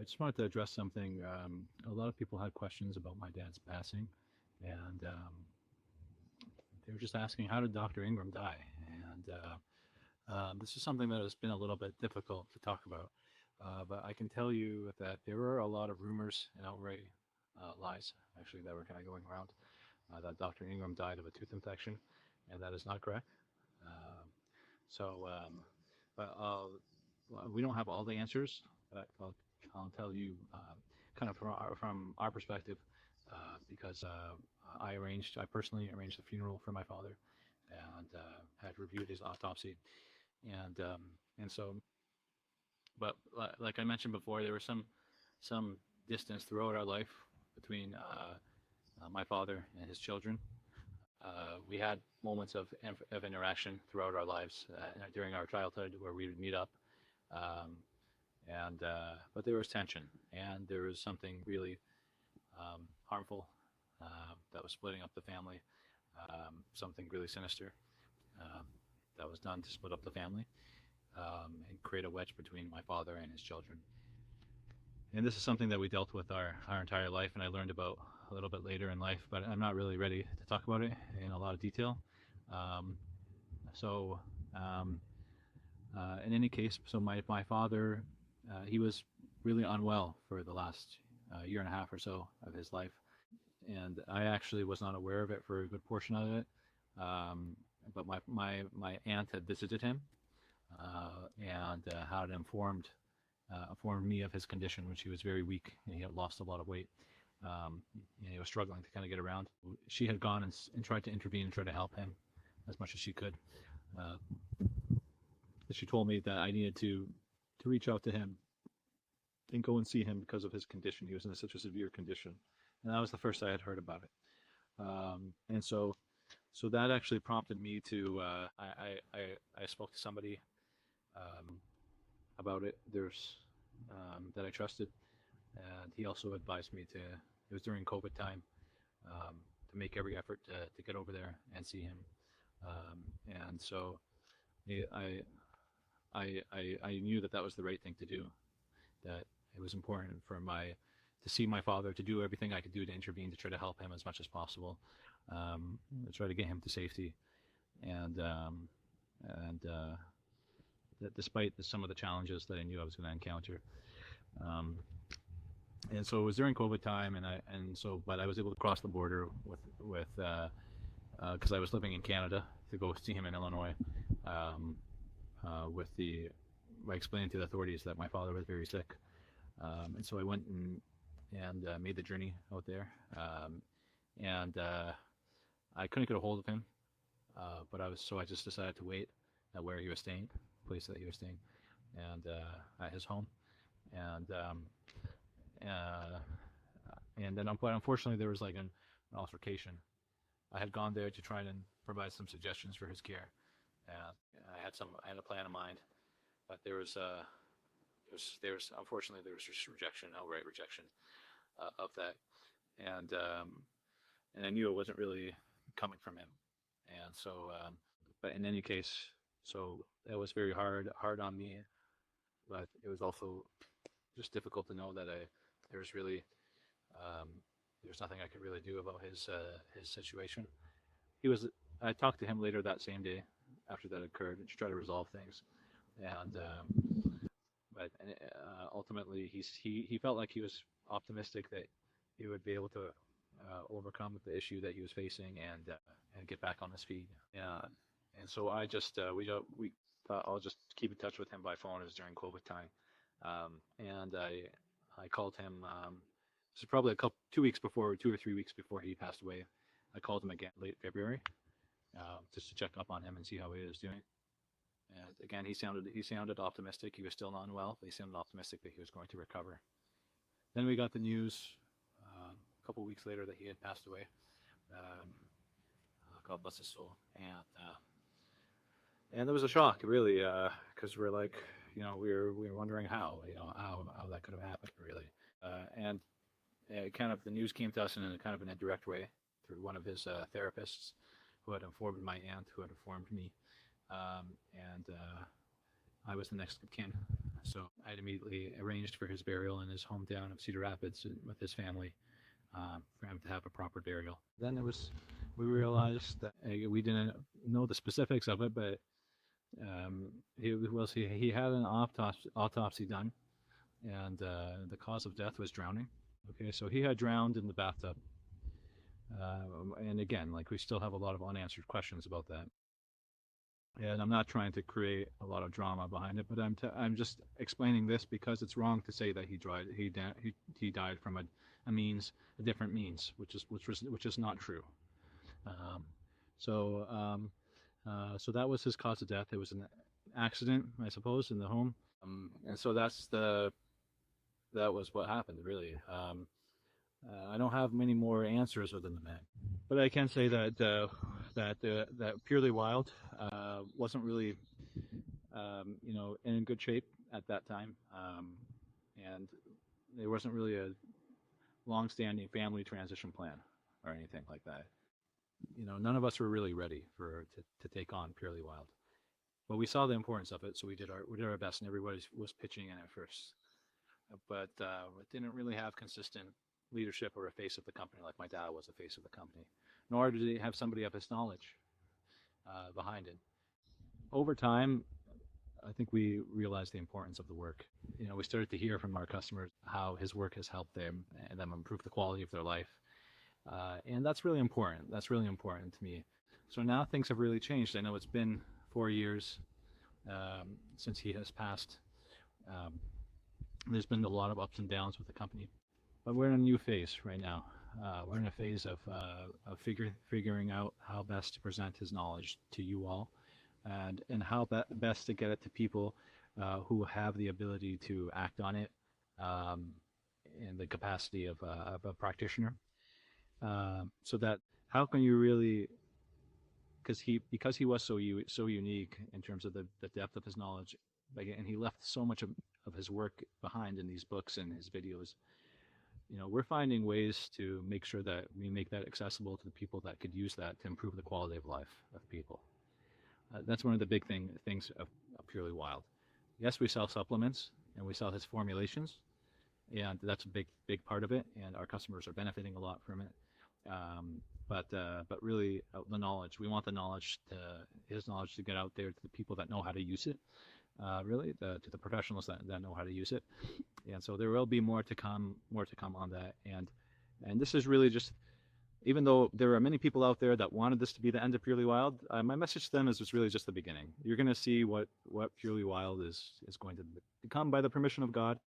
I just wanted to address something. A lot of people had questions about my dad's passing, and they were just asking, how did Dr. Ingram die? And this is something that has been a little bit difficult to talk about. But I can tell you that there were a lot of rumors and outright lies, actually, that were kind of going around that Dr. Ingram died of a tooth infection, and that is not correct. Um, so, but we don't have all the answers. But I'll tell you kind of from our perspective, because I personally arranged the funeral for my father, and had reviewed his autopsy, and so, but like I mentioned before, there was some distance throughout our life between my father and his children. We had moments of interaction throughout our lives during our childhood where we would meet up, um, and but there was tension, and there was something really harmful that was splitting up the family, something really sinister um, that was done to split up the family and create a wedge between my father and his children. And this is something that we dealt with our entire life, and I learned about a little bit later in life, but I'm not really ready to talk about it in a lot of detail. Um, so, um, in any case, so my father, he was really unwell for the last year and a half or so of his life, and I actually was not aware of it for a good portion of it. Um, but my aunt had visited him and had informed me of his condition, which he was very weak and he had lost a lot of weight. And he was struggling to kind of get around. She had gone and tried to intervene and try to help him as much as she could. Uh, she told me that I needed to reach out to him and go and see him because of his condition. He was in such a severe condition, and that was the first I had heard about it. And so that actually prompted me to I spoke to somebody um, about it. There's that I trusted, and he also advised me to. It was during COVID time to make every effort to get over there and see him. And so I, I knew that that was the right thing to do. That it was important for my to see my father, to do everything I could do to intervene to try to help him as much as possible, to try to get him to safety, and and that despite some of the challenges that I knew I was going to encounter. Um, and so it was during COVID time, but I was able to cross the border with because I was living in Canada to go see him in Illinois, um, with the by explaining to the authorities that my father was very sick, and so I went and made the journey out there, and I couldn't get a hold of him, but I just decided to wait at where he was staying, place that he was staying, and at his home, and uh, and then but unfortunately there was like an altercation. I had gone there to try and provide some suggestions for his care. I had a plan in mind, but there was unfortunately there was just rejection, outright rejection of that, and and I knew it wasn't really coming from him, and so but in any case, so it was very hard on me, but it was also just difficult to know that there was really um, there's nothing I could really do about his situation. He was I talked to him later that same day after that occurred to try to resolve things, and but ultimately he felt like he was optimistic that he would be able to overcome the issue that he was facing and get back on his feet. And so I just we thought I'll just keep in touch with him by phone. It was during COVID time, and I called him. This is probably 2 or 3 weeks before he passed away. I called him again late February, just to check up on him and see how he was doing. And again, he sounded optimistic. He was still not well, but he sounded optimistic that he was going to recover. Then we got the news a couple weeks later that he had passed away. Um, God bless his soul. And there was a shock, really, because we're like, we were wondering how that could have happened, really. And kind of the news came to us in a kind of an indirect way through one of his therapists, who had informed my aunt, who had informed me, and I was the next of kin. So I'd immediately arranged for his burial in his hometown of Cedar Rapids with his family, for him to have a proper burial. Then we realized that we didn't know the specifics of it, but he had an autopsy done, and the cause of death was drowning. Okay, so he had drowned in the bathtub. And again, like, we still have a lot of unanswered questions about that. And I'm not trying to create a lot of drama behind it, but I'm just explaining this because it's wrong to say that he died from a different means, which is not true. Um, so so that was his cause of death. It was an accident, I suppose, in the home. And so that was what happened, really. I don't have many more answers other than that, but I can say that that Purely Wild wasn't really, in good shape at that time, and there wasn't really a long-standing family transition plan or anything like that. None of us were really ready to take on Purely Wild, but we saw the importance of it, so we did our best, and everybody was pitching in at first, but it didn't really have consistent leadership or a face of the company like my dad was a face of the company, nor did he have somebody of his knowledge behind it. Over time, I think we realized the importance of the work. We started to hear from our customers how his work has helped them improve the quality of their life, and that's really important. That's really important to me. So now things have really changed. I know it's been 4 years since he has passed. Um, there's been a lot of ups and downs with the company, but we're in a new phase right now. We're in a phase of figuring out how best to present his knowledge to you all, and how best to get it to people who have the ability to act on it, um, in the capacity of a practitioner. So that, how can you really, because he was so unique in terms of the depth of his knowledge, and he left so much of his work behind in these books and his videos. We're finding ways to make sure that we make that accessible to the people that could use that to improve the quality of life of people. That's one of the big things of Purely Wild. Yes, we sell supplements and we sell his formulations, and that's a big part of it, and our customers are benefiting a lot from it. But really, the knowledge, we want his knowledge to get out there to the people that know how to use it, really, to the professionals that know how to use it. And so there will be more to come on that. And this is really just, even though there are many people out there that wanted this to be the end of Purely Wild, my message to them is it's really just the beginning. You're going to see what Purely Wild is going to become by the permission of God.